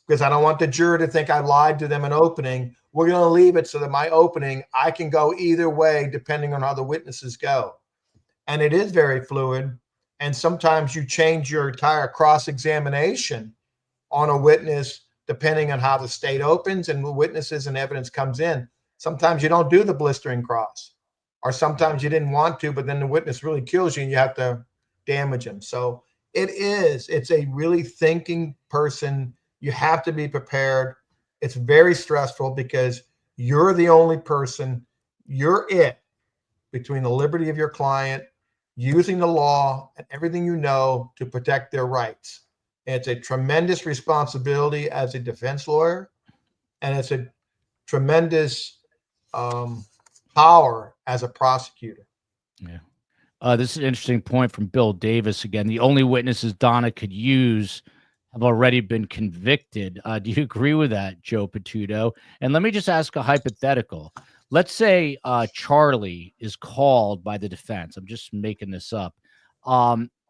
because I don't want the juror to think I lied to them in opening. We're going to leave it so that my opening, I can go either way depending on how the witnesses go. And it is very fluid. And sometimes you change your entire cross-examination on a witness depending on how the state opens and the witnesses and evidence comes in. Sometimes you don't do the blistering cross, or sometimes you didn't want to, but then the witness really kills you and you have to damage him. So it's a really thinking person. You have to be prepared. It's very stressful because you're the only person, you're it between the liberty of your client, using the law and everything you know to protect their rights. It's a tremendous responsibility as a defense lawyer, and it's a tremendous power as a prosecutor. Yeah. This is an interesting point from Bill Davis again. The only witnesses Donna could use have already been convicted. Do you agree with that, Joe Patudo? And let me just ask a hypothetical. Let's say Charlie is called by the defense. I'm just making this up.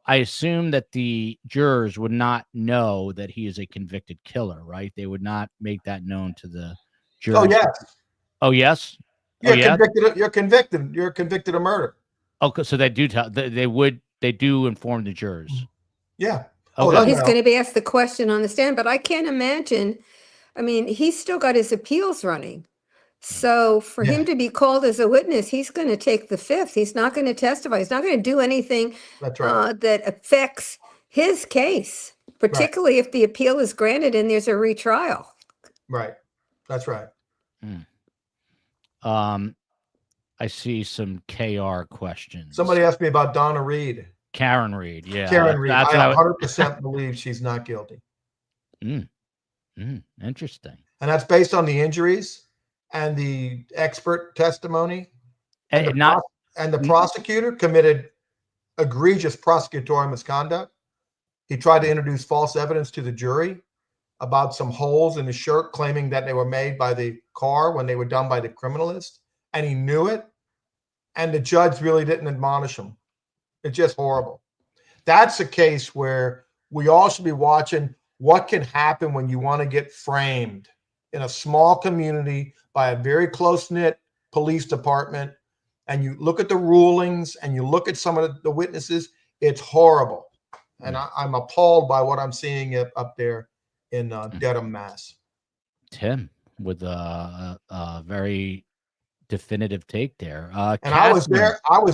I assume that the jurors would not know that he is a convicted killer, right? They would not make that known to the jurors. Oh, yes. Oh, yes? You're convicted. You're convicted of murder. Okay, so they do tell, they do inform the jurors. Yeah. Oh, well, he's going to be asked the question on the stand, but I can't imagine. I mean, he's still got his appeals running. So for him to be called as a witness, he's going to take the fifth. He's not going to testify. He's not going to do anything that affects his case, particularly if the appeal is granted and there's a retrial. Right. That's right. I see some KR questions. Somebody asked me about Donna Reed. Karen Reed, yeah. Karen Reed. I 100% believe she's not guilty. Interesting. And that's based on the injuries and the expert testimony. And the prosecutor committed egregious prosecutorial misconduct. He tried to introduce false evidence to the jury about some holes in the shirt, claiming that they were made by the car when they were done by the criminalist. And he knew it. And the judge really didn't admonish him. It's just horrible. That's a case where we all should be watching what can happen when you want to get framed in a small community by a very close-knit police department, and you look at the rulings and you look at some of the witnesses, it's horrible. And I'm appalled by what I'm seeing up there in Dedham, Mass. Tim, with a very definitive take there. And I was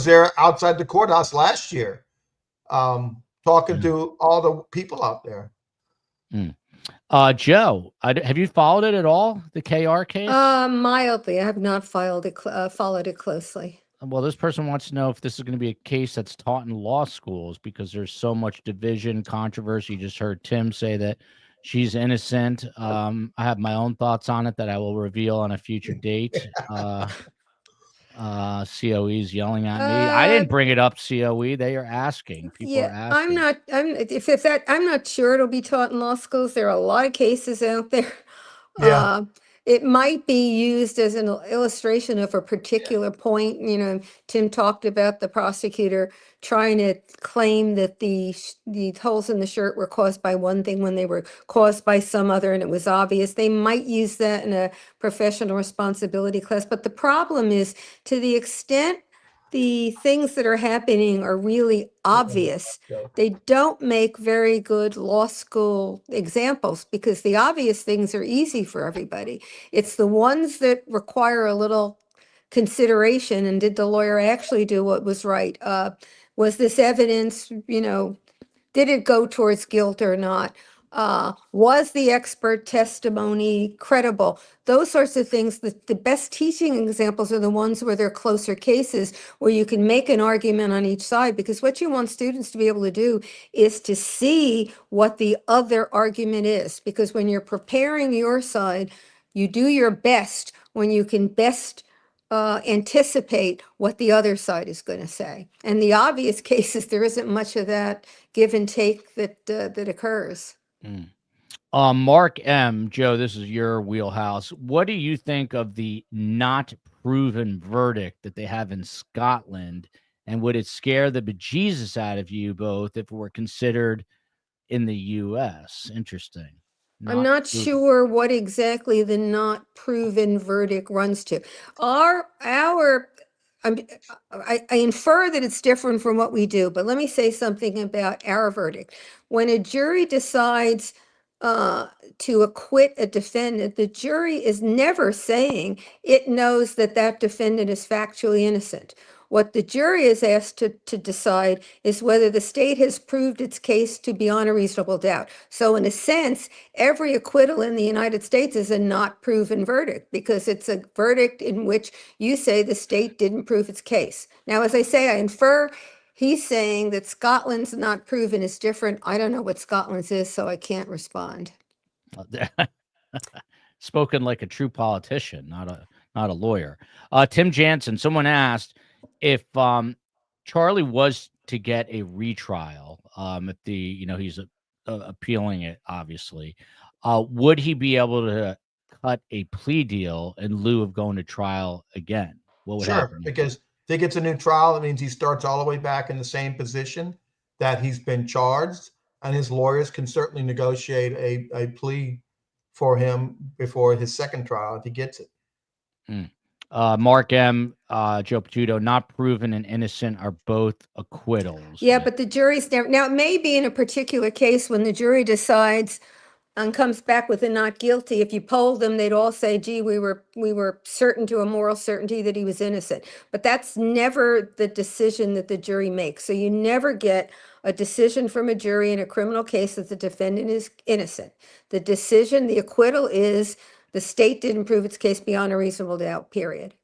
there outside the courthouse last year, talking to all the people out there. Joe, have you followed it at all? The KR case? Mildly. I have not followed it closely. Well, this person wants to know if this is going to be a case that's taught in law schools because there's so much division, controversy. You just heard Tim say that she's innocent. I have my own thoughts on it that I will reveal on a future date. COE's yelling at me. I didn't bring it up, COE. They are asking. People are asking. I'm not sure it'll be taught in law schools. There are a lot of cases out there. Yeah. It might be used as an illustration of a particular point. You know, Tim talked about the prosecutor trying to claim that the holes in the shirt were caused by one thing when they were caused by some other, and it was obvious. They might use that in a professional responsibility class. But the problem is, to the extent the things that are happening are really obvious, they don't make very good law school examples because the obvious things are easy for everybody. It's the ones that require a little consideration. And did the lawyer actually do what was right? Was this evidence, did it go towards guilt or not? Was the expert testimony credible? Those sorts of things. The best teaching examples are the ones where they're closer cases, where you can make an argument on each side, because what you want students to be able to do is to see what the other argument is. Because when you're preparing your side, you do your best when you can best anticipate what the other side is going to say. And the obvious cases, there isn't much of that give and take that occurs. Mark M. Joe, this is your wheelhouse. What do you think of the not proven verdict that they have in Scotland? And would it scare the bejesus out of you both if it were considered in the U.S.? Interesting. I'm not sure what exactly the not proven verdict runs to. I infer that it's different from what we do, but let me say something about our verdict. When a jury decides to acquit a defendant, the jury is never saying it knows that that defendant is factually innocent. What the jury is asked to decide is whether the state has proved its case to beyond a reasonable doubt. So in a sense, every acquittal in the United States is a not proven verdict, because it's a verdict in which you say the state didn't prove its case. Now, as I say, I infer he's saying that Scotland's not proven is different. I don't know what Scotland's is, so I can't respond. Spoken like a true politician, not a lawyer. Tim Jansen, someone asked if Charlie was to get a retrial, if he's appealing it, obviously, would he be able to cut a plea deal in lieu of going to trial again? What would happen? Because if he gets a new trial, it means he starts all the way back in the same position that he's been charged, and his lawyers can certainly negotiate a plea for him before his second trial if he gets it. Mark M., Joe Patuto, not proven and innocent are both acquittals. Yeah, but the jury's never. Now, it may be in a particular case when the jury decides and comes back with a not guilty. If you polled them, they'd all say, gee, we were certain to a moral certainty that he was innocent. But that's never the decision that the jury makes. So you never get a decision from a jury in a criminal case that the defendant is innocent. The decision, the acquittal, is the state didn't prove its case beyond a reasonable doubt, period.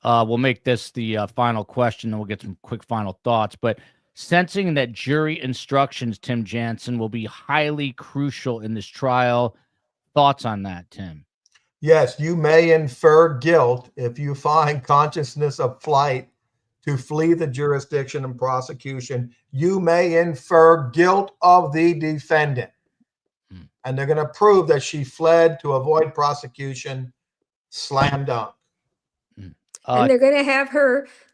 We'll make this the final question, and we'll get some quick final thoughts. But sensing that jury instructions, Tim Jansen, will be highly crucial in this trial. Thoughts on that, Tim? Yes, you may infer guilt if you find consciousness of flight to flee the jurisdiction and prosecution. You may infer guilt of the defendant. And they're going to prove that she fled to avoid prosecution. Slam dunk. And they're going to have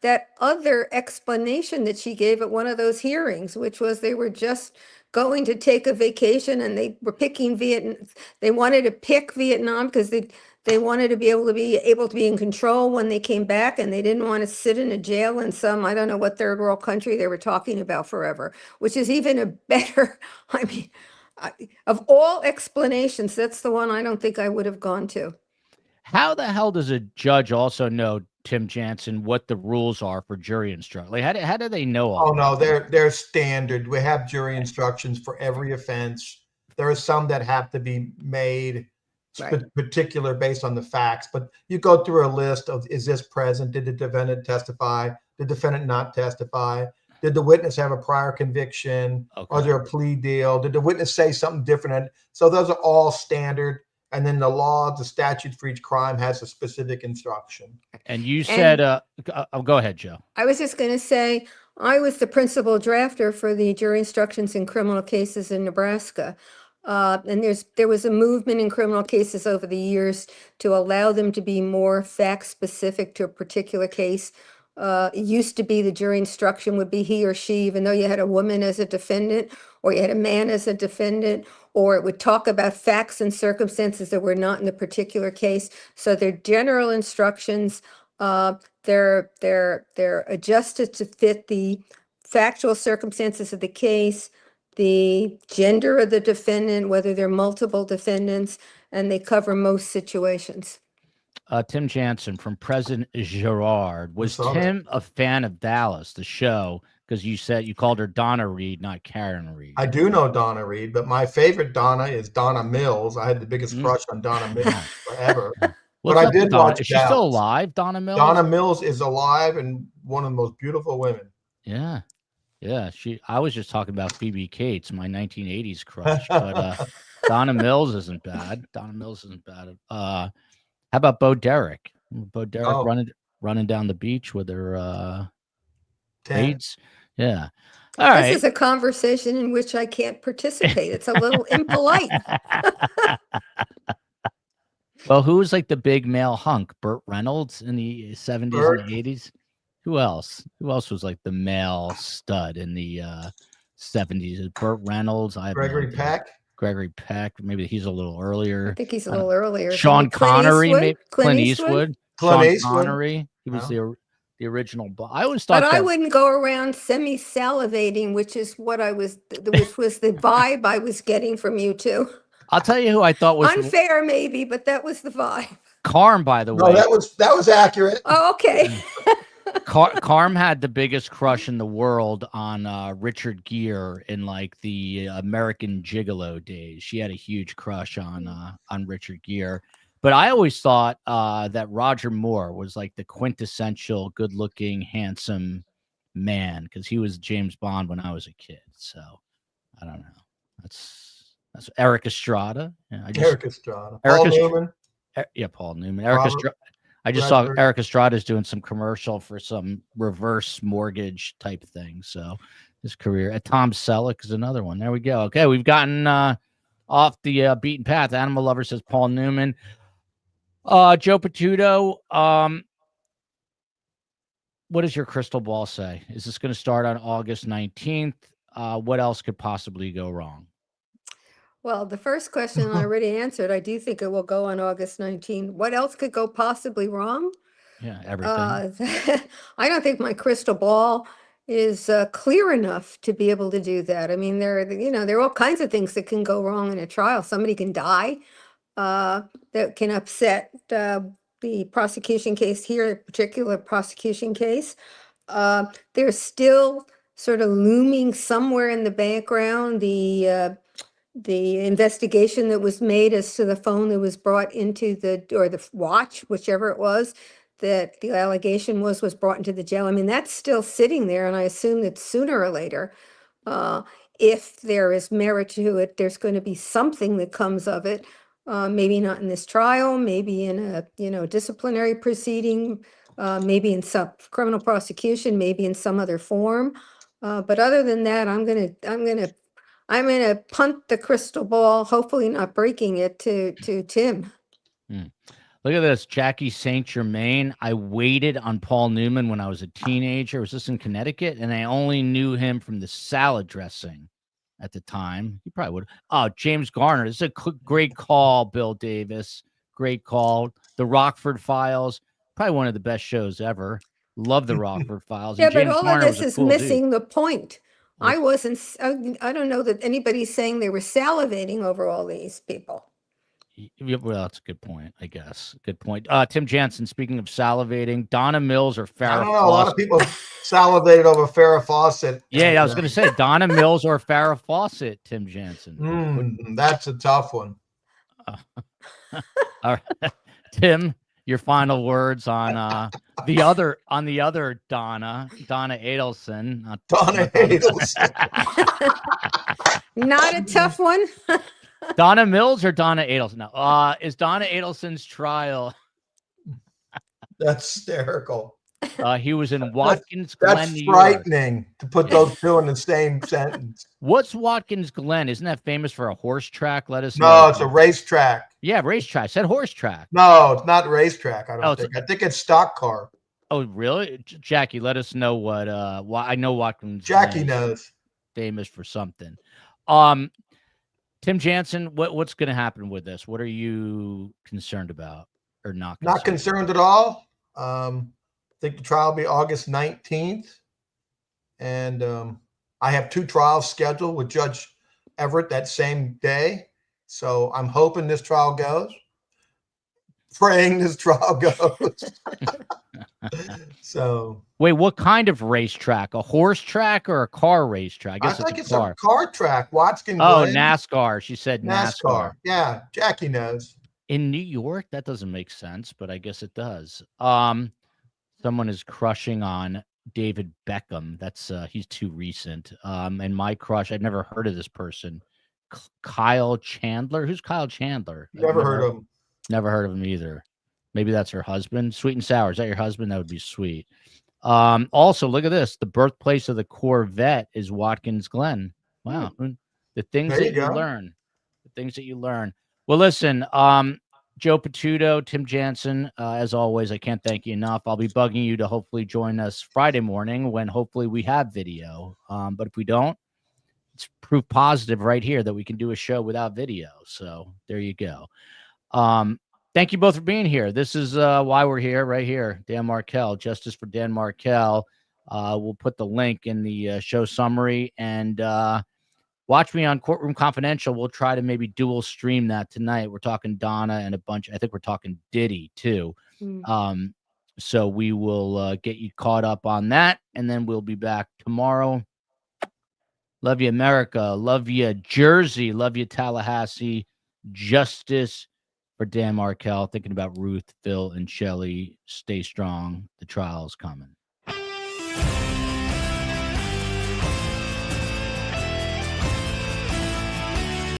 that other explanation that she gave at one of those hearings, which was they were just going to take a vacation, and they were picking Vietnam. They wanted to pick Vietnam because they wanted to be able to be in control when they came back, and they didn't want to sit in a jail in some, I don't know what third world country they were talking about forever, which is even a better, I mean, of all explanations, that's the one I don't think I would have gone to. How the hell does a judge also know, Tim Jansen, what the rules are for jury instruction? Like, how do they know all Oh no, that? they're standard. We have jury instructions for every offense. There are some that have to be made Right. particular based on the facts, but you go through a list of, is this present? Did the defendant testify? Did the defendant not testify? Did the witness have a prior conviction? Okay. Was there a plea deal? Did the witness say something different? So those are all standard. And then the law, the statute for each crime has a specific instruction. And you said, go ahead, Joe. I was just going to say, I was the principal drafter for the jury instructions in criminal cases in Nebraska. And there was a movement in criminal cases over the years to allow them to be more fact specific to a particular case. It used to be the jury instruction would be he or she, even though you had a woman as a defendant, or you had a man as a defendant, or it would talk about facts and circumstances that were not in the particular case. So they're general instructions. They're adjusted to fit the factual circumstances of the case, the gender of the defendant, whether there are multiple defendants, and they cover most situations. Tim Jansen from President Gerard. Was saw Tim a fan of Dallas, the show? Because you said you called her Donna Reed, not Karen Reed. I do know Donna Reed, but my favorite Donna is Donna Mills. I had the biggest crush on Donna Mills forever. What's But I up with did Donna? watch Is she still Dallas. alive, Donna Mills? Donna Mills is alive and one of the most beautiful women. Yeah. Yeah. I was just talking about Phoebe Cates, my 1980s crush. But Donna Mills isn't bad. Donna Mills isn't bad. How about Bo Derek? Bo Derek running down the beach with her aides. Yeah. All right. This is a conversation in which I can't participate. It's a little impolite. Well, who was like the big male hunk? Burt Reynolds in the 70s and the 80s? Who else? Who else was like the male stud in the 70s? Burt Reynolds. Gregory Peck. Gregory Peck. Maybe he's a little earlier. I think he's a little earlier. Sean Connery. Maybe Clint Eastwood. Clint Sean Eastwood. Connery. He was the original. I always thought. But I wouldn't go around semi-salivating, which is what which was the vibe I was getting from you two. I'll tell you who I thought was unfair, maybe, but that was the vibe. Carm, by the way. No, that was accurate. Oh, okay. Carm had the biggest crush in the world on Richard Gere in like the American Gigolo days. She had a huge crush on Richard Gere. But I always thought that Roger Moore was like the quintessential good-looking, handsome man because he was James Bond when I was a kid. So I don't know. That's Eric Estrada. Yeah, Eric Estrada. Paul Newman. Paul Newman. Eric Estrada. I just saw Eric Estrada's doing some commercial for some reverse mortgage type thing. So his career. Tom Selleck is another one. There we go. Okay, we've gotten off the beaten path. Animal Lover says Paul Newman. Joe Patuto, what does your crystal ball say? Is this going to start on August 19th? What else could possibly go wrong? Well, the first question I already answered. I do think it will go on August 19th. What else could go possibly wrong? Yeah, everything. I don't think my crystal ball is clear enough to be able to do that. I mean, there are all kinds of things that can go wrong in a trial. Somebody can die. That can upset the prosecution case here, a particular prosecution case. There's still sort of looming somewhere in the background the investigation that was made as to the phone that was brought into the watch, whichever it was, that the allegation was brought into the jail. I mean, that's still sitting there, and I assume that sooner or later, if there is merit to it, there's going to be something that comes of it. Maybe not in this trial, maybe in a disciplinary proceeding, maybe in some criminal prosecution, maybe in some other form. But other than that, I'm gonna punt the crystal ball, hopefully not breaking it to Tim. Look at this, Jackie St. Germain. I waited on Paul Newman when I was a teenager. Was this in Connecticut? And I only knew him from the salad dressing at the time. He probably would. Oh, James Garner. This is a great call, Bill Davis. Great call. The Rockford Files, probably one of the best shows ever. Love the Rockford Files. Yeah, And but James all of Garner was this a is cool dude. missing the point. I What? wasn't, I don't know that anybody's saying they were salivating over all these people. Yeah, well, that's a good point, I guess. Good point. Tim Jansen, speaking of salivating, Donna Mills or I Farrah don't know. A lot of Fawcett? people salivated over Farrah Fawcett. Yeah, I was going to say Donna Mills or Farrah Fawcett, Tim Jansen. That's a tough one. All right. Tim, your final words on the other Donna Adelson. Donna Adelson. Not a tough one. Donna Mills or Donna Adelson? No. Is Donna Adelson's trial? That's hysterical. He was in Watkins That's Glen, New York. frightening to put those two in the same sentence. What's Watkins Glen? Isn't that famous for a horse track? Let us know. No, it's a racetrack. Yeah, racetrack. I said horse track. No, it's not racetrack. I don't Oh, think. I think it's stock car. Oh, really? Jackie, let us know what I know Watkins Jackie Glen is knows. famous for something. Tim Jansen, what's going to happen with this? What are you concerned about or not? Not concerned at all. I think the trial will be August 19th. And I have 2 trials scheduled with Judge Everett that same day. So I'm hoping this trial goes. Praying this trial goes. So wait, what kind of racetrack? A horse track or a car racetrack? I guess think it's a car track. Watkins Oh, Glen. NASCAR. She said NASCAR. Yeah, Jackie knows. In New York, that doesn't make sense, but I guess it does. Someone is crushing on David Beckham. That's he's too recent. And my crush, I'd never heard of this person. Kyle Chandler. Who's Kyle Chandler? Never heard of him. Never heard of him either. Maybe that's her husband. Sweet and Sour. Is that your husband? That would be sweet. Also, look at this. The birthplace of the Corvette is Watkins Glen. Wow. The things that you learn. The things that you learn. Well, listen, Joe Patuto, Tim Jansen, as always, I can't thank you enough. I'll be bugging you to hopefully join us Friday morning when hopefully we have video. But if we don't, it's proof positive right here that we can do a show without video. So there you go. Thank you both for being here. This is why we're here, right here. Dan Markel, Justice for Dan Markel. We'll put the link in the show summary, and watch me on Courtroom Confidential. We'll try to maybe dual stream that tonight. We're talking Donna and a bunch. I think we're talking Diddy too. So we will get you caught up on that, and then we'll be back tomorrow. Love you, America. Love you, Jersey. Love you, Tallahassee. Justice for Dan Markel. Thinking about Ruth, Phil, and Shelley. Stay strong. The trial's coming.